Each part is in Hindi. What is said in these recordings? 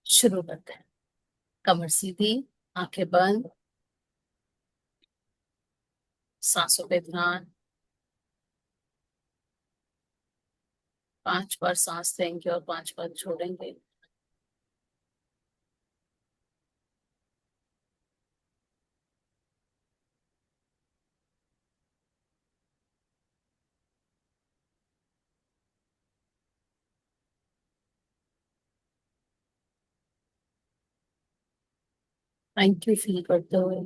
शुरू करते हैं। कमर सीधी, आंखें बंद, सांसों पे ध्यान। 5 बार सांस लेंगे और 5 बार छोड़ेंगे। थैंक यू फील करते हुए।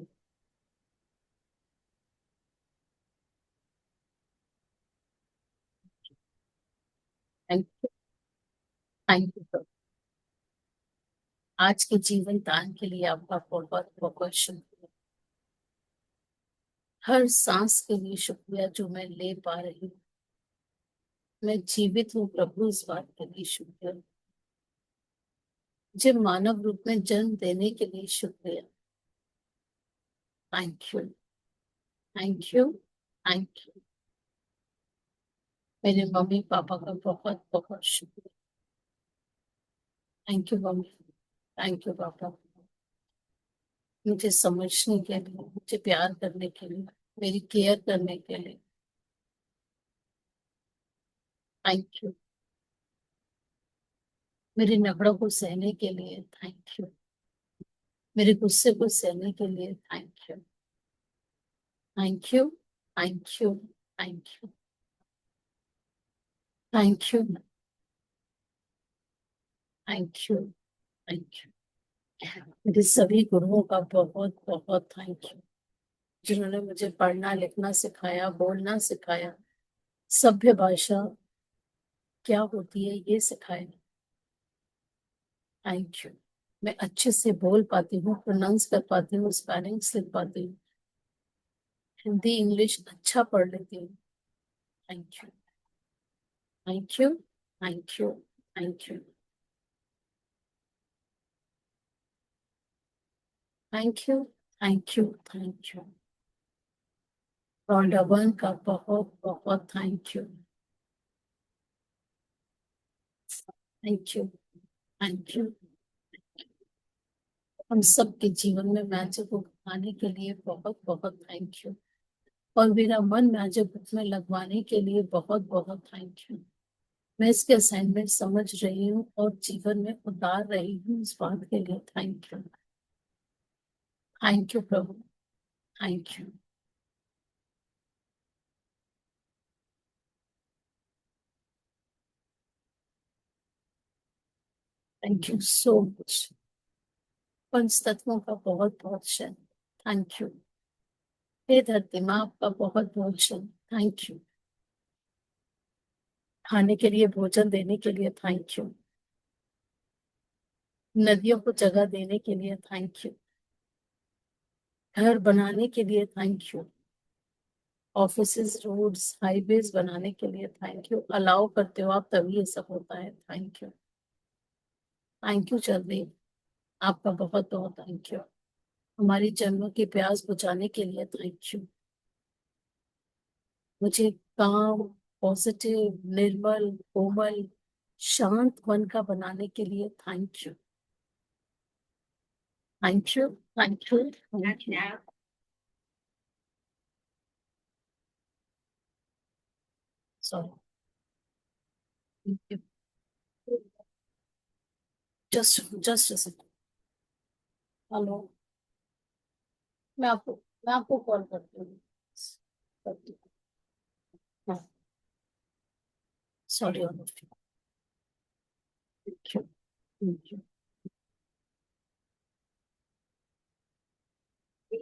Thank you. Thank you. आज के जीवन दान के लिए आपका बहुत बहुत शुक्रिया। हर सांस के लिए शुक्रिया जो मैं ले पा रही हूँ। मैं जीवित हूँ प्रभु, इस बात के लिए शुक्रिया। मुझे मानव रूप में जन्म देने के लिए शुक्रिया। Thank you. Thank you. Thank you. मेरे मम्मी पापा का बहुत बहुत शुक्रिया। Thank you mummy. Thank you पापा। मुझे समझने के लिए, मुझे प्यार करने के लिए, मेरी केयर करने के लिए थैंक यू। मेरे नखरों को सहने के लिए थैंक यू। मेरे गुस्से को सहने के लिए thank you. Thank you. Thank you. Thank you. Thank you. Thank you. Thank you. मेरे सभी गुरुओं का बहुत बहुत थैंक यू, जिन्होंने मुझे पढ़ना लिखना सिखाया, बोलना सिखाया, सभ्य भाषा क्या होती है ये सिखाया। Thank you. मैं अच्छे से बोल पाती हूँ, प्रोनाउंस कर पाती हूँ, स्पेलिंग्स लिख पाती हूँ, हिंदी इंग्लिश अच्छा पढ़ लेती हूँ। Thank you. Thank you. Thank you. Thank you. Thank you. Thank you. Thank you. रॉन्डावन का बहुत बहुत thank you. Thank you. Thank you. हम सबके जीवन में मैजिक को आने के लिए बहुत बहुत थैंक यू। और मेरा मन मैजिक बुक में लगवाने के लिए बहुत बहुत थैंक यू। मैं इसके असाइनमेंट समझ रही हूँ और जीवन में उतार रही हूँ, इस बात के लिए थैंक यू। थैंक यू प्रभु। Thank you. Thank you so much. पंच तत्वों का बहुत बहुत शरण। Thank you. हे धरती माँ, आपका बहुत बहुत शरण। Thank you. खाने के लिए, भोजन देने के लिए थैंक यू। नदियों को जगह देने के लिए थैंक यू। घर बनाने के लिए thank you. Offices, roads, highways बनाने के लिए थैंक यू। अलाउ करते हो आप तभी ये सब होता है। Thank you. थैंक यू चल। आपका बहुत बहुत थैंक यू। हमारी जन्मों की प्यास बुझाने के लिए थैंक यू। मुझे काम, पॉजिटिव, निर्मल, कोमल, शांत मन का बनाने के लिए thank you. Thank you. Thank you. Thank you. Sorry. Thank you. Just just hello. मैं आपको मैं आपको कॉल करती हूँ। करती हूँ। Sorry all of you. Thank you. Thank you.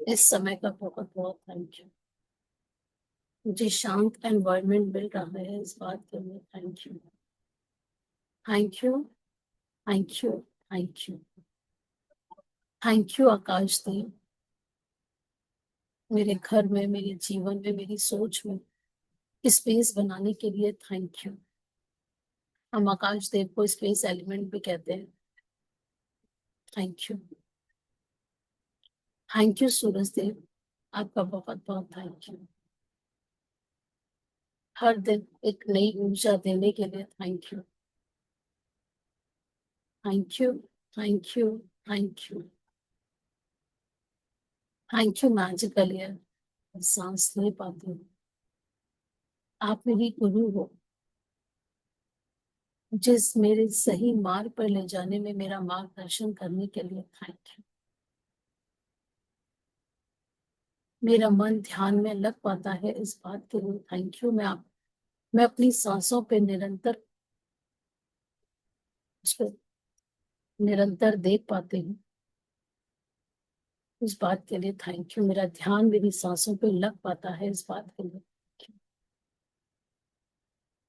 इस समय का बहुत बहुत थैंक यू। मुझे शांत एनवायरनमेंट मिल रहा है, इस बात के लिए thank you. Thank you. Thank you. Thank you. Thank you आकाश देव। मेरे घर में, मेरे जीवन में, मेरी सोच में स्पेस बनाने के लिए थैंक यू। हम आकाश देव को स्पेस एलिमेंट भी कहते हैं। Thank you. थैंक यू सूरज देव। आपका बहुत बहुत थैंक यू। हर दिन एक नई ऊर्जा देने के लिए thank you. Thank you. Thank you, thank you, thank you magical year. सांस ले पाती हूँ। आप मेरी गुरु हो, जिस मेरे सही मार्ग पर ले जाने में मेरा मार्गदर्शन करने के लिए थैंक यू। मेरा मन ध्यान में लग पाता है, इस बात के लिए थैंक यू। मैं अपनी सांसों पे उसको निरंतर देख पाती हूँ, इस बात के लिए थैंक यू। मेरा ध्यान मेरी सांसों पे लग पाता है, इस बात के लिए thank you।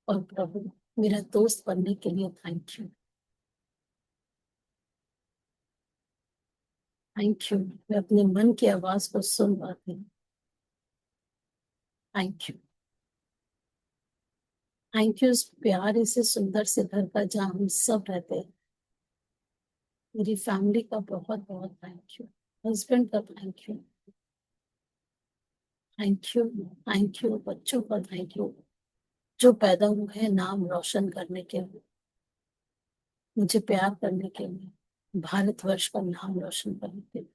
और प्रभु, मेरा दोस्त बनने के लिए थैंक यू, थैंक यू। मैं अपने मन की आवाज को सुन पाती हूँ, थैंक यू, थैंक यू। इस प्यारे से सुंदर से घर का जहाँ हम सब रहते हैं, मेरी फैमिली का बहुत बहुत थैंक यू। हस्बैंड का thank you, thank you, thank you. बच्चों का थैंक यू, जो पैदा हुए हैं नाम रोशन करने के लिए, मुझे प्यार करने के लिए, भारतवर्ष का नाम रोशन करने के लिए,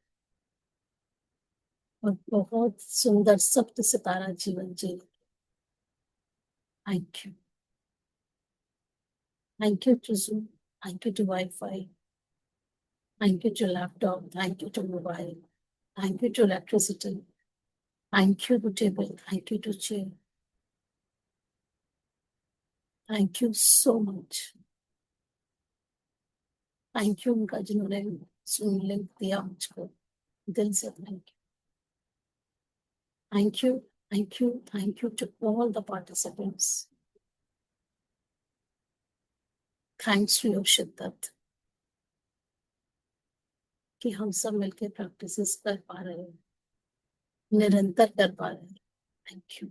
और बहुत सुंदर सप्त सितारा जीवन जीने। Thank you, thank you to Zoom, thank you to wifi, thank you to laptop, thank you to mobile, thank you to electricity, thank you to table, thank you to chair, thank you so much. Thank you उनका जिन्होंने सुन लिंक दिया मुझको, दिल से thank you, thank you, thank you, thank you to all the participants. Thanks to your शिद्दत कि हम सब मिलकर प्रैक्टिसेस कर पा रहे हैं, निरंतर कर पा रहे हैं। Thank you,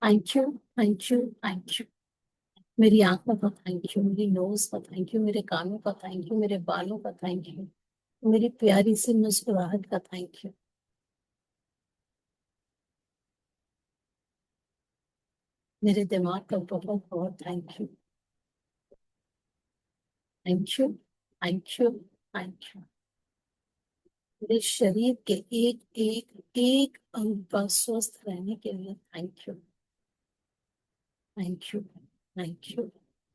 thank you, thank you, thank you. मेरी आंखों का थैंक यू, मेरी नोज का थैंक यू, मेरे कानों का थैंक यू, मेरे बालों का थैंक यू, मेरी प्यारी सी मुस्कुराहट का थैंक यू। मेरे दिमाग का बहुत बहुत thank you, thank you, thank you, thank you. मेरे शरीर के एक एक एक अंग का स्वस्थ रहने के लिए thank you, thank you, thank you,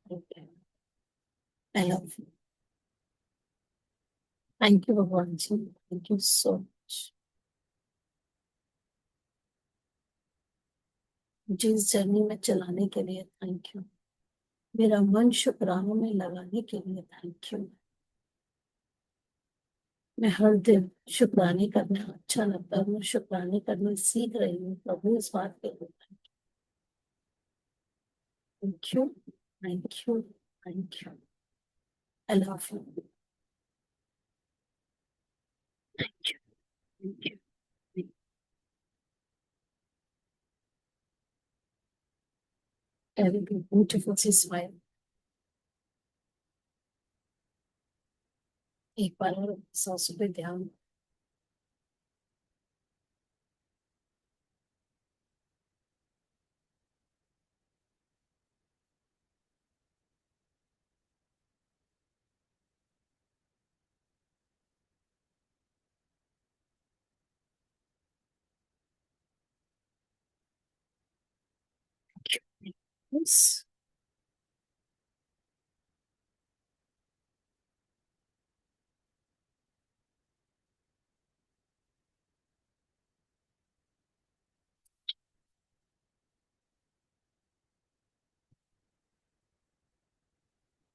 thank you. I love you. Thank you भगवान जी, थैंक यू सो मच। मुझे इस जर्नी में चलाने के लिए थैंक यू। मेरा मन शुक्रानों में लगाने के लिए थैंक यू। मैं हर दिन शुक्राने करना अच्छा लगता है, मैं शुक्राने करने सीख रही हूँ प्रभु, इस बात के लिए thank you, thank you, thank you. I love you, thank you, thank you. Very beautiful सी स्माइल। एक बार और सांसों पे ध्यान। Yes.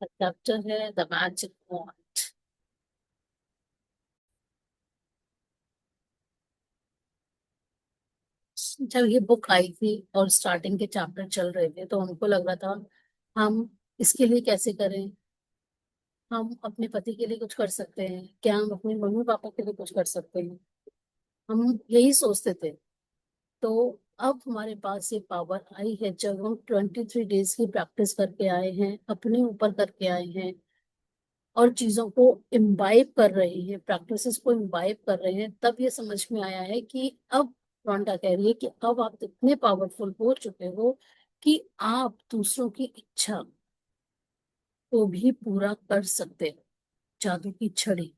The chapter है द मैजिक वॉन्ड। जब ये बुक आई थी और स्टार्टिंग के चैप्टर चल रहे थे तो उनको लग रहा था हम इसके लिए कैसे करें, हम अपने पति के लिए कुछ कर सकते हैं क्या, हम अपने मम्मी पापा के लिए कुछ कर सकते हैं, हम यही सोचते थे। तो अब हमारे पास ये पावर आई है जब हम 23 डेज की प्रैक्टिस करके आए हैं, अपने ऊपर करके आए हैं, और चीजों को इम्बाइब कर रहे हैं, प्रैक्टिसेस को इम्बाइब कर रहे हैं, तब ये समझ में आया है कि अब रोंडा कह रही है कि अब आप इतने पावरफुल हो चुके हो कि आप दूसरों की इच्छा को भी पूरा कर सकते हैं। जादू की छड़ी,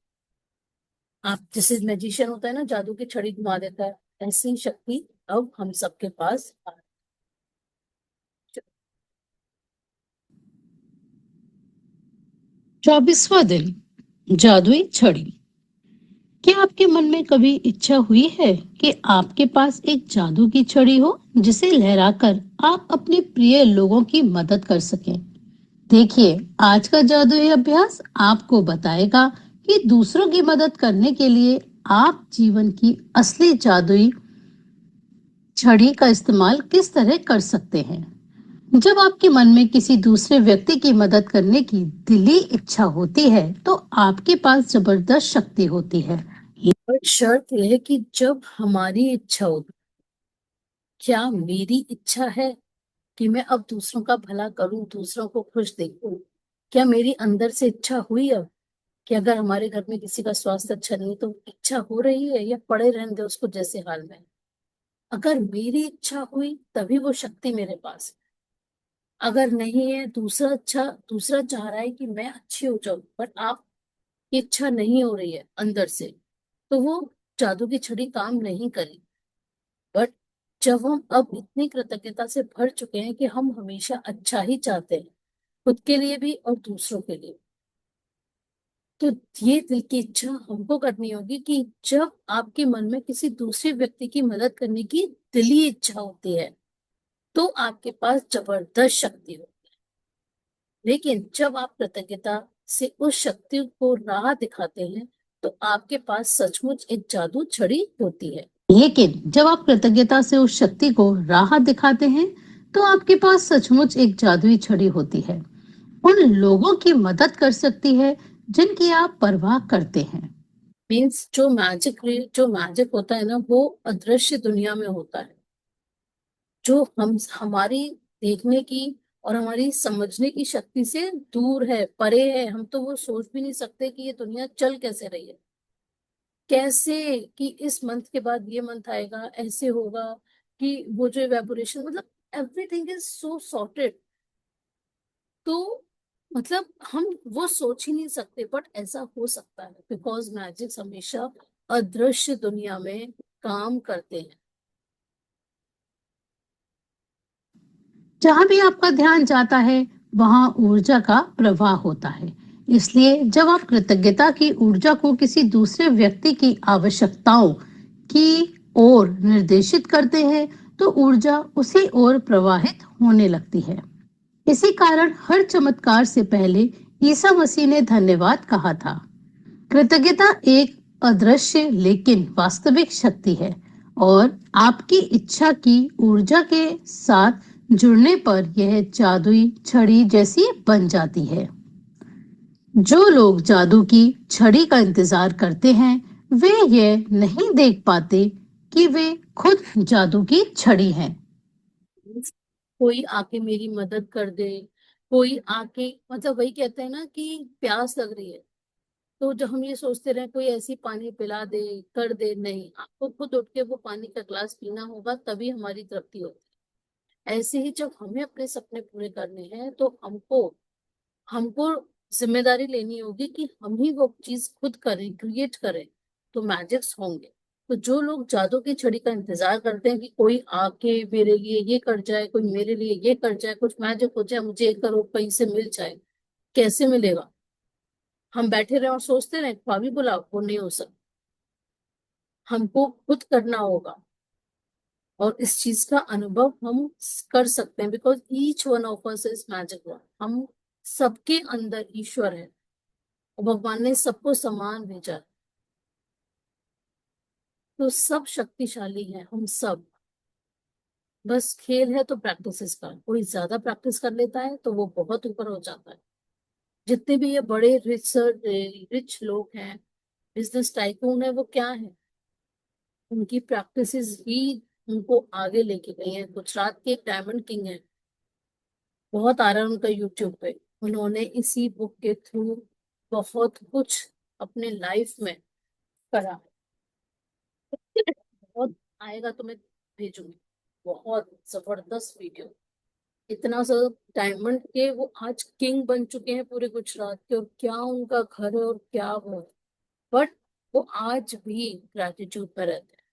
आप जैसे मैजिशियन होता है ना, जादू की छड़ी घुमा देता है, ऐसी शक्ति अब हम सबके पास आ। 24वां दिन, जादुई छड़ी। क्या आपके मन में कभी इच्छा हुई है कि आपके पास एक जादू की छड़ी हो जिसे लहराकर आप अपने प्रिय लोगों की मदद कर सकें? देखिए, आज का जादुई अभ्यास आपको बताएगा कि दूसरों की मदद करने के लिए आप जीवन की असली जादुई छड़ी का इस्तेमाल किस तरह कर सकते हैं। जब आपके मन में किसी दूसरे व्यक्ति की मदद करने की दिली इच्छा होती है, तो आपके पास जबरदस्त शक्ति होती है। पर शर्त यह है कि जब हमारी इच्छा हो, क्या मेरी इच्छा है कि मैं अब दूसरों का भला करूं, दूसरों को खुश देखूं? क्या मेरी अंदर से इच्छा हुई अब कि अगर हमारे घर में किसी का स्वास्थ्य अच्छा नहीं तो इच्छा हो रही है, या पड़े रहने दे उसको जैसे हाल में? अगर मेरी इच्छा हुई तभी वो शक्ति मेरे पास है। अगर नहीं है, दूसरा चाह रहा है कि मैं अच्छी हो जाऊं, पर आप की इच्छा नहीं हो रही है अंदर से, तो वो जादू की छड़ी काम नहीं करेगी। बट जब हम अब इतनी कृतज्ञता से भर चुके हैं कि हम हमेशा अच्छा ही चाहते हैं, खुद के लिए भी और दूसरों के लिए, तो ये दिल की इच्छा हमको करनी होगी कि जब आपके मन में किसी दूसरे व्यक्ति की मदद करने की दिली इच्छा होती है, तो आपके पास जबरदस्त शक्ति हो। लेकिन जब आप कृतज्ञता से उस शक्ति को राह दिखाते हैं, तो आपके पास सचमुच एक जादू छड़ी होती है। लेकिन जब आप कृतज्ञता से उस शक्ति को राह दिखाते हैं, तो आपके पास सचमुच एक जादुई छड़ी होती है। उन लोगों की मदद कर सकती है जिनकी आप परवाह करते हैं। मीन्स जो मैजिक होता है ना, वो अदृश्य दुनिया में होता है, जो हम हमारी देखने की और हमारी समझने की शक्ति से दूर है, परे है। हम तो वो सोच भी नहीं सकते कि ये दुनिया चल कैसे रही है, कैसे कि इस मंथ के बाद ये मंथ आएगा, ऐसे होगा कि वो जो इवेपोरेशन, मतलब एवरीथिंग इज सो सॉर्टेड। तो मतलब हम वो सोच ही नहीं सकते, बट ऐसा हो सकता है बिकॉज मैजिक हमेशा अदृश्य दुनिया में काम करते हैं। जहां भी आपका ध्यान जाता है, वहां ऊर्जा का प्रवाह होता है। इसलिए जब आप कृतज्ञता की ऊर्जा को किसी दूसरे व्यक्ति की आवश्यकताओं की ओर निर्देशित करते हैं, तो ऊर्जा उसी ओर प्रवाहित होने लगती है। इसी कारण हर चमत्कार से पहले ईसा मसीह ने धन्यवाद कहा था। कृतज्ञता एक अदृश्य लेकिन वास्तविक शक्ति है, और आपकी इच्छा की ऊर्जा के साथ जुड़ने पर यह जादुई छड़ी जैसी बन जाती है। जो लोग जादू की छड़ी का इंतजार करते हैं, वे यह नहीं देख पाते कि वे खुद जादू की छड़ी हैं। कोई आके मेरी मदद कर दे, कोई आके, मतलब वही कहते हैं ना कि प्यास लग रही है, तो जब हम ये सोचते रहे कोई ऐसी पानी पिला दे, कर दे, नहीं, आपको खुद उठ के वो पानी का ग्लास पीना होगा, तभी हमारी तृप्ति होती है। ऐसे ही जब हमें अपने सपने पूरे करने हैं, तो हमको हमको जिम्मेदारी लेनी होगी कि हम ही वो चीज खुद करें, क्रिएट करें, तो मैजिक्स होंगे। तो जो लोग जादू की छड़ी का इंतजार करते हैं कि कोई आके मेरे लिए ये कर जाए, कोई मेरे लिए ये कर जाए, कुछ मैजिक हो जाए, मुझे 1 करोड़ कहीं से मिल जाए, कैसे मिलेगा? हम बैठे रहे और सोचते रहे ख्वाबी बुलाओ, वो नहीं हो सकता। हमको खुद करना होगा, और इस चीज का अनुभव हम कर सकते हैं, because each one of us is magic. हम सबके अंदर ईश्वर है, और भगवान ने सबको समान भेजा है। तो सब शक्तिशाली हैं हम सब। बस खेल है तो प्रैक्टिस का, कोई ज्यादा प्रैक्टिस कर लेता है तो वो बहुत ऊपर हो जाता है। जितने भी ये बड़े रिच लोग हैं, बिजनेस टाइकून है, वो क्या है, उनकी प्रैक्टिस ही उनको आगे लेके गई है। गुजरात के एक डायमंड किंग है, बहुत आ रहा है उनका यूट्यूब पे। उन्होंने इसी बुक के थ्रू बहुत कुछ अपने लाइफ में करा। बहुत आएगा तो मैं भेजूंगी, बहुत जबरदस्त वीडियो। इतना सा डायमंड के वो आज किंग बन चुके हैं पूरे गुजरात के, और क्या उनका घर है और क्या वो है, बट वो आज भी ग्रेटिट्यूड पर रहते हैं,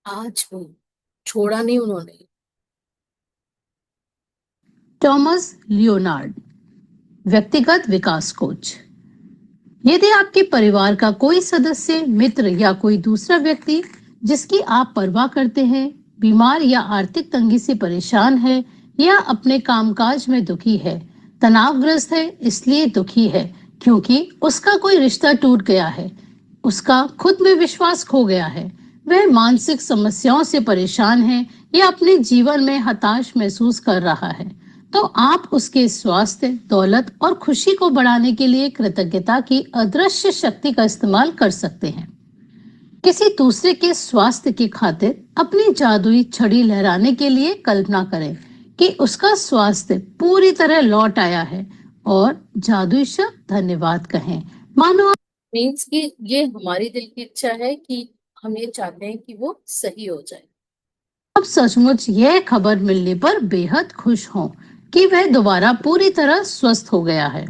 आज भी छोड़ा नहीं उन्होंने। टॉमस लियोनार्ड, व्यक्तिगत विकास कोच। यदि आपके परिवार का कोई सदस्य, मित्र या कोई दूसरा व्यक्ति जिसकी आप परवाह करते हैं बीमार या आर्थिक तंगी से परेशान है, या अपने कामकाज में दुखी है, तनावग्रस्त है, इसलिए दुखी है क्योंकि उसका कोई रिश्ता टूट गया है, उसका खुद में विश्वास खो गया है, वह मानसिक समस्याओं से परेशान है या अपने जीवन में हताश महसूस कर रहा है, तो आप उसके स्वास्थ्य, दौलत और खुशी को बढ़ाने के लिए कृतज्ञता की अदृश्य शक्ति का इस्तेमाल कर सकते हैं। किसी दूसरे के स्वास्थ्य की खातिर अपनी जादुई छड़ी लहराने के लिए कल्पना करें कि उसका स्वास्थ्य पूरी तरह लौट आया है और जादुई शब्द धन्यवाद कहें, मानो मीन्स कि ये हमारी दिल की इच्छा है कि हम ये चाहते हैं कि वो सही हो जाए। अब सचमुच यह खबर मिलने पर बेहद खुश हों कि वह दोबारा पूरी तरह स्वस्थ हो गया है।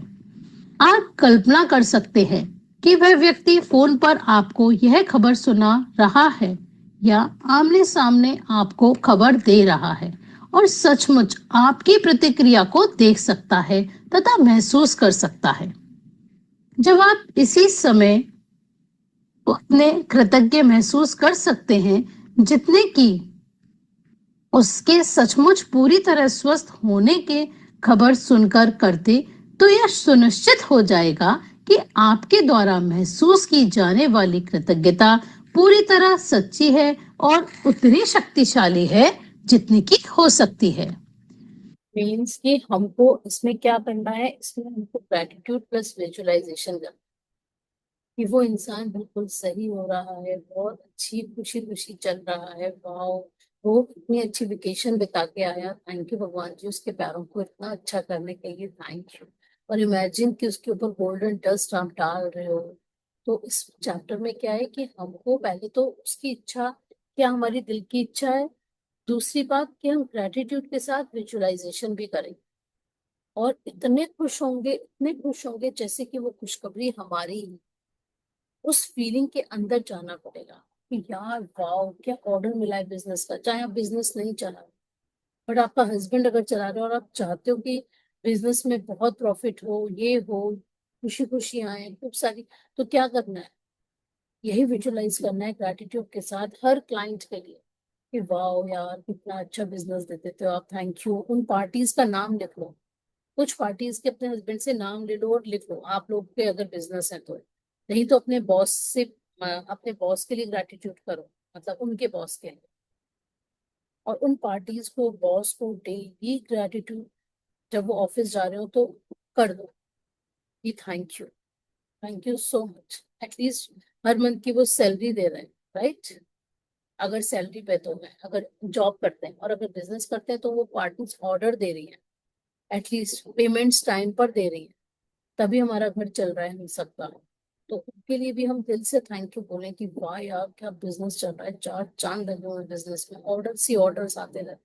आप कल्पना कर सकते हैं कि वह व्यक्ति फोन पर आपको यह खबर सुना रहा है या आमने सामने आपको खबर दे रहा है और सचमुच आपकी प्रतिक्रिया को देख सकता है तथा महसूस कर सकता है। जब आप इसी समय उतने कृतज्ञ महसूस कर सकते हैं जितने कि उसके सचमुच पूरी तरह स्वस्थ होने के खबर सुनकर करते, तो यह सुनिश्चित हो जाएगा कि आपके द्वारा महसूस की जाने वाली कृतज्ञता पूरी तरह सच्ची है और उतनी शक्तिशाली है जितनी की हो सकती है। मीन्स कि हमको इसमें क्या करना है, इसमें हमको ग्रेटिट्यूड प्लस विजुअलाइजेशन करना, कि वो इंसान बिल्कुल सही हो रहा है, बहुत अच्छी खुशी खुशी चल रहा है, वाओ वो इतनी अच्छी वेकेशन बिता के आया, थैंक यू भगवान जी उसके पैरों को इतना अच्छा करने के लिए, थैंक यू। और इमेजिन कि उसके ऊपर गोल्डन डस्ट आप डाल रहे हो। तो इस चैप्टर में क्या है कि हमको पहले तो उसकी इच्छा, क्या हमारी दिल की इच्छा है, दूसरी बात कि हम ग्रेटिट्यूड के साथ विजुअलाइजेशन भी करें, और इतने खुश होंगे, इतने खुश होंगे जैसे कि वो खुशखबरी हमारी ही। उस फीलिंग के अंदर जाना पड़ेगा कि यार वाओ क्या ऑर्डर मिला है बिजनेस का, चाहे आप बिजनेस नहीं चला रहे, बट आपका हस्बैंड अगर चला रहे हो और आप चाहते हो कि बिजनेस में बहुत प्रॉफिट हो, ये हो, खुशी खुशी आए खूब सारी, तो क्या करना है, यही विजुअलाइज करना है ग्रेटिट्यूड के साथ हर क्लाइंट के लिए, कि वाओ यार कितना अच्छा बिजनेस दे देते हो आप, थैंक यू। उन पार्टीज का नाम लिख लो, कुछ पार्टीज के अपने हस्बैंड से नाम ले लो और लिख लो, आप लोग के अगर बिजनेस है तो। नहीं तो अपने बॉस से, अपने बॉस के लिए ग्रेटिट्यूड करो, मतलब उनके बॉस के लिए। और उन पार्टीज को, बॉस को डेली ग्रेटिट्यूड, जब वो ऑफिस जा रहे हो तो कर दो कि thank you so much. At least her month की वो सैलरी दे रहे हैं, राइट। अगर सैलरी पे तो है, अगर जॉब करते हैं, और अगर बिजनेस करते हैं तो वो पार्टीज ऑर्डर दे रही है, एटलीस्ट पेमेंट्स टाइम पर दे रही है, तभी हमारा घर चल रहा है हम सबका। तो उनके लिए भी हम दिल से थैंक यू बोलें कि वाह यार क्या बिजनेस चल रहा है, चार चांद लगे हुए बिजनेस में, ऑर्डर सी ऑर्डर्स आते रहते,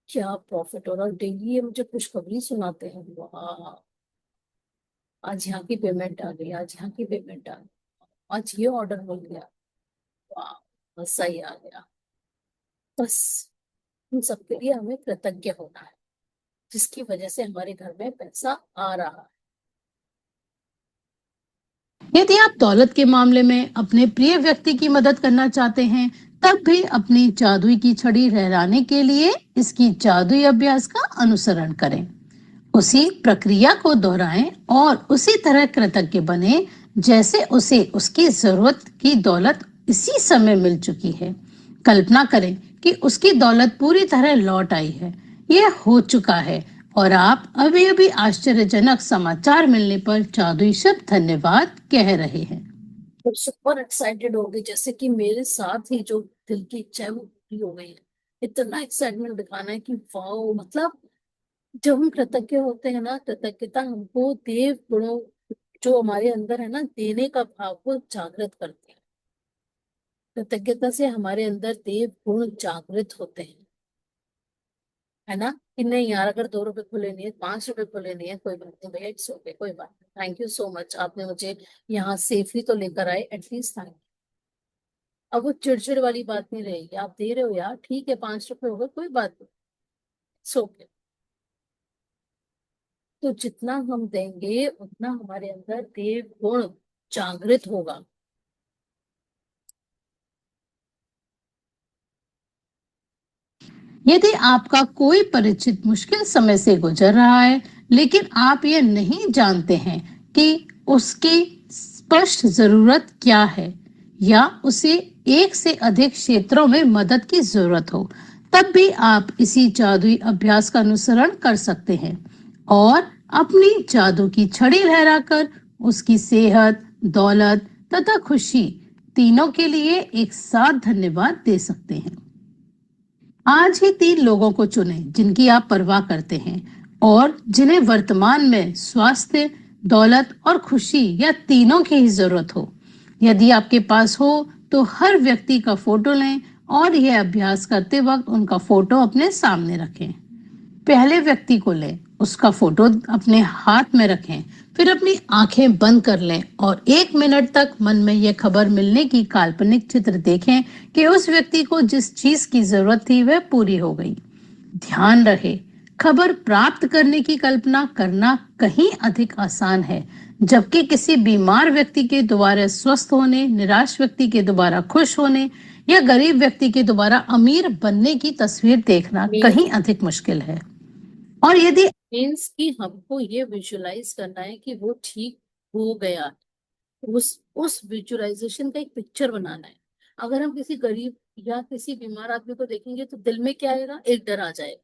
क्या प्रॉफिट हो रहा है, डेली ये मुझे खुशखबरी सुनाते हैं, वाह आज यहाँ की पेमेंट आ गई, आज यहाँ की पेमेंट आ गई, आज ये ऑर्डर मिल गया, वाह बस सही आ गया। बस उन सबके लिए हमें कृतज्ञ होना है, जिसकी वजह से हमारे घर में पैसा आ रहा है। यदि आप दौलत के मामले में अपने प्रिय व्यक्ति की मदद करना चाहते हैं, तब भी अपनी जादुई की छड़ी लहराने के लिए इसकी जादुई अभ्यास का अनुसरण करें। उसी प्रक्रिया को दोहराएं और उसी तरह कृतज्ञ बने जैसे उसे उसकी जरूरत की दौलत इसी समय मिल चुकी है। कल्पना करें कि उसकी दौलत पूरी तरह लौट आई है, यह हो चुका है, और आप अभी अभी आश्चर्यजनक समाचार मिलने पर जादुई शब्द धन्यवाद कह रहे हैं। तो सुपर एक्साइटेड हो गई, जैसे कि मेरे साथ ही जो दिल की इच्छा है वो पूरी हो गई है। इतना एक्साइटमेंट दिखाना है कि वाओ, मतलब जब हम कृतज्ञ होते हैं ना, कृतज्ञता हमको देव गुणों जो हमारे अंदर है ना, देने का भाव को जागृत करती है। कृतज्ञता से हमारे अंदर देव गुण जागृत होते हैं, है ना। कि नहीं यार, अगर 2 रुपए खुले नहीं है, 5 रुपए खुले नहीं है, कोई बात नहीं भैया, इट्स ओके, कोई बात नहीं, थैंक यू सो मच, आपने मुझे यहाँ सेफली तो लेकर आए, एटलीस्ट थैंक। अब वो चिड़चिड़ वाली बात नहीं रहेगी, आप दे रहे हो यार, ठीक है, 5 रुपए हो गए, कोई बात नहीं, इट्स ओके। तो जितना हम देंगे उतना हमारे अंदर देव गुण जागृत होगा। यदि आपका कोई परिचित मुश्किल समय से गुजर रहा है, लेकिन आप ये नहीं जानते हैं कि उसकी स्पष्ट जरूरत क्या है या उसे एक से अधिक क्षेत्रों में मदद की जरूरत हो, तब भी आप इसी जादुई अभ्यास का अनुसरण कर सकते हैं और अपनी जादू की छड़ी लहराकर उसकी सेहत, दौलत तथा खुशी तीनों के लिए एक साथ धन्यवाद दे सकते हैं। आज ही 3 लोगों को चुनें जिनकी आप परवाह करते हैं और जिन्हें वर्तमान में स्वास्थ्य, दौलत और खुशी या तीनों की ही जरूरत हो। यदि आपके पास हो तो हर व्यक्ति का फोटो लें और यह अभ्यास करते वक्त उनका फोटो अपने सामने रखें। पहले व्यक्ति को लें, उसका फोटो अपने हाथ में रखें, फिर अपनी आंखें बंद कर लें और 1 मिनट तक मन में यह खबर मिलने की काल्पनिक चित्र देखें कि उस व्यक्ति को जिस चीज की जरूरत थी वह पूरी हो गई। ध्यान रहे, खबर प्राप्त करने की कल्पना करना कहीं अधिक आसान है, जबकि किसी बीमार व्यक्ति के दोबारा स्वस्थ होने, निराश व्यक्ति के दोबारा खुश होने या गरीब व्यक्ति के दोबारा अमीर बनने की तस्वीर देखना कहीं अधिक मुश्किल है। और यदि मीन्स कि हमको ये विजुलाइज करना है कि वो ठीक हो गया, उस विजुअलाइजेशन का एक पिक्चर बनाना है। अगर हम किसी गरीब या किसी बीमार आदमी को देखेंगे तो दिल में क्या आएगा, एक डर आ जाएगा,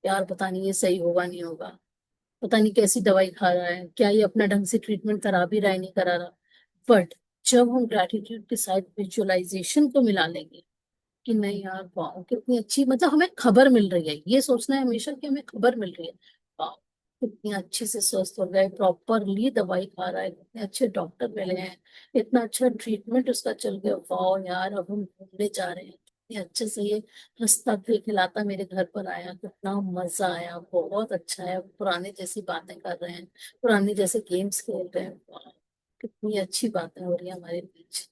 यार पता नहीं ये सही होगा नहीं होगा, पता नहीं कैसी दवाई खा रहा है, क्या ये अपना ढंग से ट्रीटमेंट करा भी रहा है नहीं करा रहा। बट जब हम ग्रेटिट्यूड के साथ विजुअलाइजेशन को मिला लेंगे कि नहीं यार वाह कितनी अच्छी, मतलब हमें खबर मिल रही है, ये सोचना है हमेशा कि हमें खबर मिल रही है, वाह कितनी अच्छे से स्वस्थ हो गए, प्रॉपरली दवाई खा रहा है, कितने अच्छे डॉक्टर मिले हैं, इतना अच्छा ट्रीटमेंट उसका चल गया, वाह यार अब हम घूमने जा रहे हैं, कितने अच्छे से ये हंसता खिलाता मेरे घर पर आया, कितना मजा आया, बहुत अच्छा है, पुराने जैसी बातें कर रहे हैं, पुराने जैसे गेम्स खेल रहे हैं, वाह कितनी अच्छी बातें हो रही है हमारे बीच।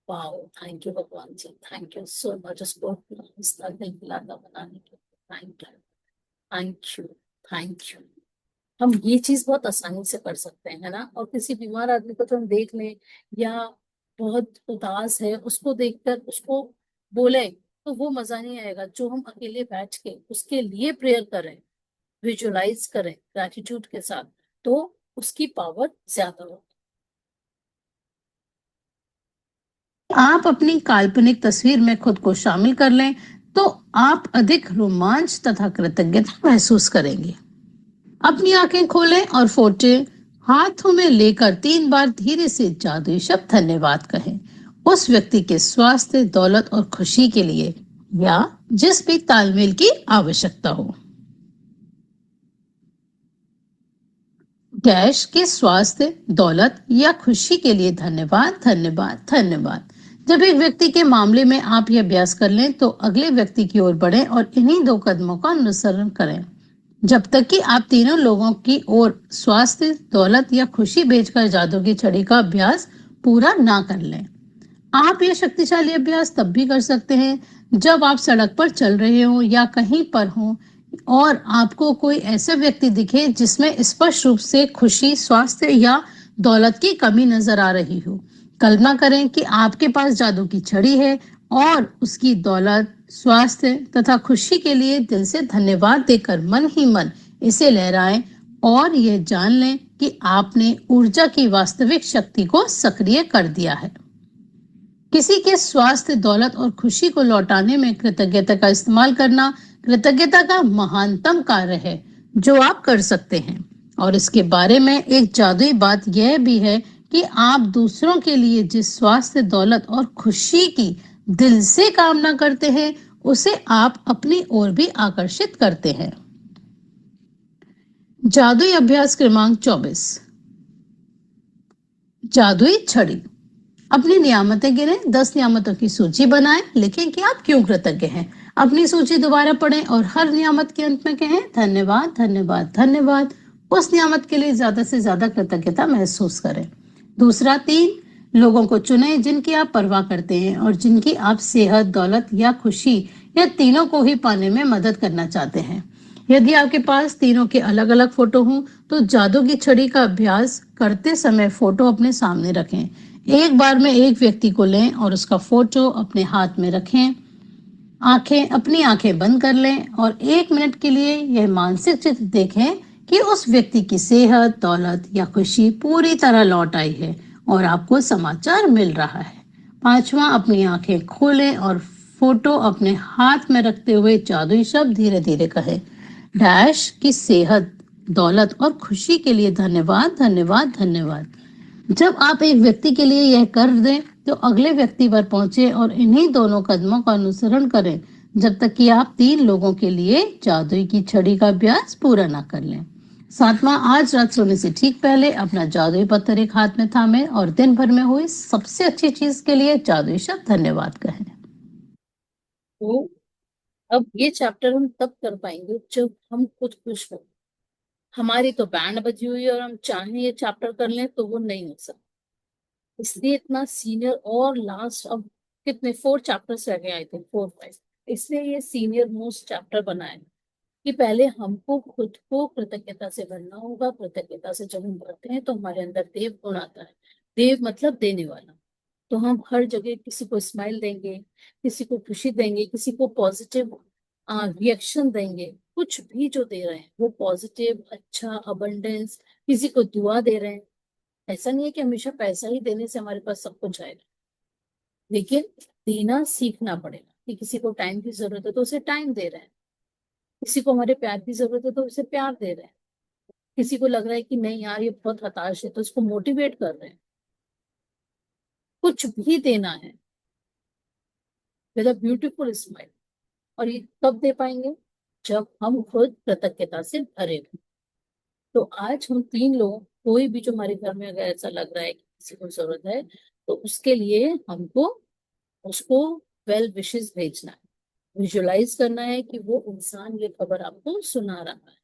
वाओ थैंक यू भगवान जी, थैंक यू सो मच उसको हंसता खिलाता बनाने के लिए, thank you, thank you, thank you. हम ये चीज बहुत आसानी से कर सकते हैं, है ना। और किसी बीमार आदमी को तो हम देख लें या बहुत उदास है उसको देखकर उसको बोले तो वो मजा नहीं आएगा जो हम अकेले बैठ के उसके लिए प्रेयर करें, विजुअलाइज करें ग्रेटिट्यूड के साथ, तो उसकी पावर ज्यादा हो। आप अपनी काल्पनिक तस्वीर में खुद को शामिल कर लें तो आप अधिक रोमांच तथा कृतज्ञता महसूस करेंगे। अपनी आंखें खोलें और फोटो हाथों में लेकर 3 बार धीरे से जादुई शब्द धन्यवाद कहें, उस व्यक्ति के स्वास्थ्य, दौलत और खुशी के लिए या जिस भी तालमेल की आवश्यकता हो। डैश के स्वास्थ्य, दौलत या खुशी के लिए धन्यवाद, धन्यवाद, धन्यवाद। जब एक व्यक्ति के मामले में आप यह अभ्यास कर लें तो अगले व्यक्ति की ओर बढ़ें और इन्हीं 2 कदमों का अनुसरण करें जब तक कि आप तीनों लोगों की ओर स्वास्थ्य, दौलत या खुशी भेजकर जादू की छड़ी का अभ्यास पूरा ना कर लें। आप ये शक्तिशाली अभ्यास तब भी कर सकते हैं जब आप सड़क पर चल रहे हो या कहीं पर हो और आपको कोई ऐसा व्यक्ति दिखे जिसमें स्पष्ट रूप से खुशी, स्वास्थ्य या दौलत की कमी नजर आ रही हो। कल्पना करें कि आपके पास जादू की छड़ी है और उसकी दौलत, स्वास्थ्य तथा खुशी के लिए दिल से धन्यवाद देकर मन ही मन इसे लहराएं और यह जान लें कि आपने ऊर्जा की वास्तविक शक्ति को सक्रिय कर दिया है। किसी के स्वास्थ्य, दौलत और खुशी को लौटाने में कृतज्ञता का इस्तेमाल करना कृतज्ञता का महानतम कार्य है जो आप कर सकते हैं। और इसके बारे में एक जादुई बात यह भी है कि आप दूसरों के लिए जिस स्वास्थ्य, दौलत और खुशी की दिल से कामना करते हैं उसे आप अपनी ओर भी आकर्षित करते हैं। जादुई अभ्यास क्रमांक 24, जादुई छड़ी। अपनी नियामतें गिनें, 10 नियामतों की सूची बनाएं, लिखें कि आप क्यों कृतज्ञ हैं। अपनी सूची दोबारा पढ़ें और हर नियामत के अंत में कहें धन्यवाद धन्यवाद धन्यवाद। उस नियामत के लिए ज्यादा से ज्यादा कृतज्ञता महसूस करें। दूसरा, 3 लोगों को चुनें जिनकी आप परवाह करते हैं और जिनकी आप सेहत, दौलत या खुशी या तीनों को ही पाने में मदद करना चाहते हैं। यदि आपके पास तीनों के अलग अलग फोटो हों तो जादू की छड़ी का अभ्यास करते समय फोटो अपने सामने रखें। एक बार में एक व्यक्ति को लें और उसका फोटो अपने हाथ में रखें। अपनी आंखें बंद कर लें और 1 मिनट के लिए यह मानसिक चित्र देखें कि उस व्यक्ति की सेहत, दौलत या खुशी पूरी तरह लौट आई है और आपको समाचार मिल रहा है। 5वां, अपनी आंखें खोलें और फोटो अपने हाथ में रखते हुए जादुई शब्द धीरे धीरे कहें, डैश की सेहत, दौलत और खुशी के लिए धन्यवाद धन्यवाद धन्यवाद। जब आप एक व्यक्ति के लिए यह कर दें तो अगले व्यक्ति पर पहुंचे और इन्हीं दोनों कदमों का अनुसरण करें जब तक कि आप 3 लोगों के लिए जादुई की छड़ी का अभ्यास पूरा ना कर लें। 7वां, आज रात सोने से ठीक पहले अपना जादुई पत्थर एक हाथ में थामें और दिन भर में हुई सबसे अच्छी चीज के लिए जादुई शब्द धन्यवाद कहें। तो अब ये चैप्टर हम तब कर पाएंगे जब हम खुद खुश हो। हमारी तो बैंड बजी हुई है और हम चाहें ये चैप्टर कर लें तो वो नहीं हो सकता। इसलिए इतना सीनियर, और लास्ट अब कितने 4 चैप्टर्स रह गए, आई थिंक 4-5। इसलिए ये सीनियर मोस्ट चैप्टर बना है कि पहले हमको खुद को कृतज्ञता से भरना होगा। कृतज्ञता से जब हम भरते हैं तो हमारे अंदर देव गुण आता है। देव मतलब देने वाला। तो हम हर जगह किसी को स्माइल देंगे, किसी को खुशी देंगे, किसी को पॉजिटिव रिएक्शन देंगे। कुछ भी जो दे रहे हैं वो पॉजिटिव, अच्छा, अबंडेंस। किसी को दुआ दे रहे हैं। ऐसा नहीं है कि हमेशा पैसा ही देने से हमारे पास सब कुछ आएगा, लेकिन देना सीखना पड़ेगा कि किसी को टाइम की जरूरत है तो उसे टाइम दे रहे हैं, किसी को हमारे प्यार की जरूरत है तो उसे प्यार दे रहे हैं, किसी को लग रहा है कि नहीं यार ये बहुत हताश है तो उसको मोटिवेट कर रहे हैं। कुछ भी देना है विद अ ब्यूटीफुल स्माइल। और ये कब दे पाएंगे? जब हम खुद कृतज्ञता से भरे हों। तो आज हम 3 लोग, कोई भी जो हमारे घर में अगर ऐसा लग रहा है कि किसी को जरूरत है तो उसके लिए हमको उसको वेल विशेस भेजना है। विजुलाइज करना है कि वो इंसान ये खबर आपको सुना रहा है।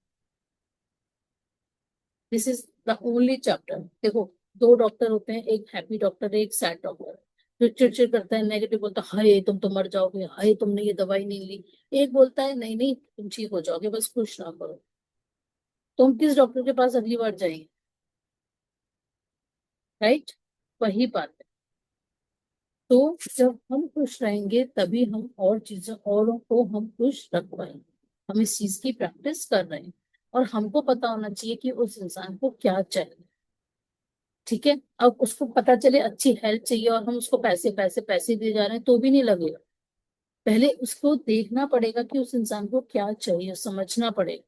This is the only chapter. देखो, 2 डॉक्टर होते हैं, एक हैप्पी डॉक्टर है, एक सैड डॉक्टर। जो चिड़चिड़ करता है, नेगेटिव बोलता है, हाय तुम तो मर जाओगे, हाय तुमने ये दवाई नहीं ली। एक बोलता है नहीं नहीं तुम ठीक हो जाओगे, बस खुश ना करो। तो हम किस डॉक्टर के पास अगली बार जाएंगे? राइट? वही बात है। तो जब हम खुश रहेंगे तभी हम और चीजें, औरों को हम खुश रख पाएंगे। हम इस चीज की प्रैक्टिस कर रहे हैं और हमको पता होना चाहिए कि उस इंसान को क्या चाहिए। ठीक है, अब उसको पता चले अच्छी हेल्थ चाहिए और हम उसको पैसे पैसे पैसे दिए जा रहे हैं तो भी नहीं लगेगा। पहले उसको देखना पड़ेगा कि उस इंसान को क्या चाहिए, समझना पड़ेगा।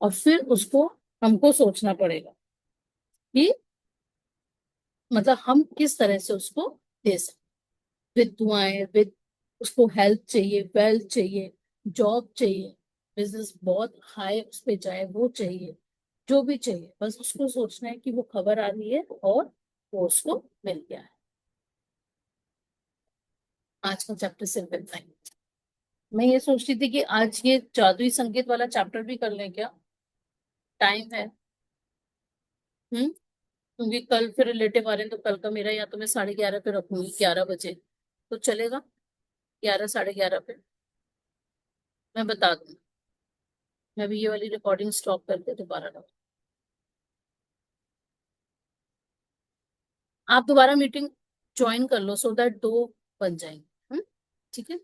और फिर उसको, हमको सोचना पड़ेगा कि मतलब हम किस तरह से उसको दे सकते। विद दुआएं, विद, उसको हेल्थ चाहिए, वेल्थ चाहिए, जॉब चाहिए, बिजनेस बहुत हाई उस पे जाए वो चाहिए, जो भी चाहिए, बस उसको सोचना है कि वो खबर आ रही है और वो उसको मिल गया है। आज का चैप्टर सिर्फ इतना ही। मैं ये सोच रही थी कि आज ये जादुई संगीत वाला चैप्टर भी कर लें क्या? टाइम है। क्योंकि कल फिर रिलेटिव आ रहे हैं तो कल का मेरा, या तो मैं 11:30 पे रखूंगी, 11 बजे। तो चलेगा? 11, 11:30 पे मैं बता दूंगी। मैं भी ये वाली रिकॉर्डिंग स्टॉप करके दोबारा रखूँ। आप दोबारा मीटिंग ज्वाइन कर लो सो दैट 2 बन जाएंगे। ठीक है।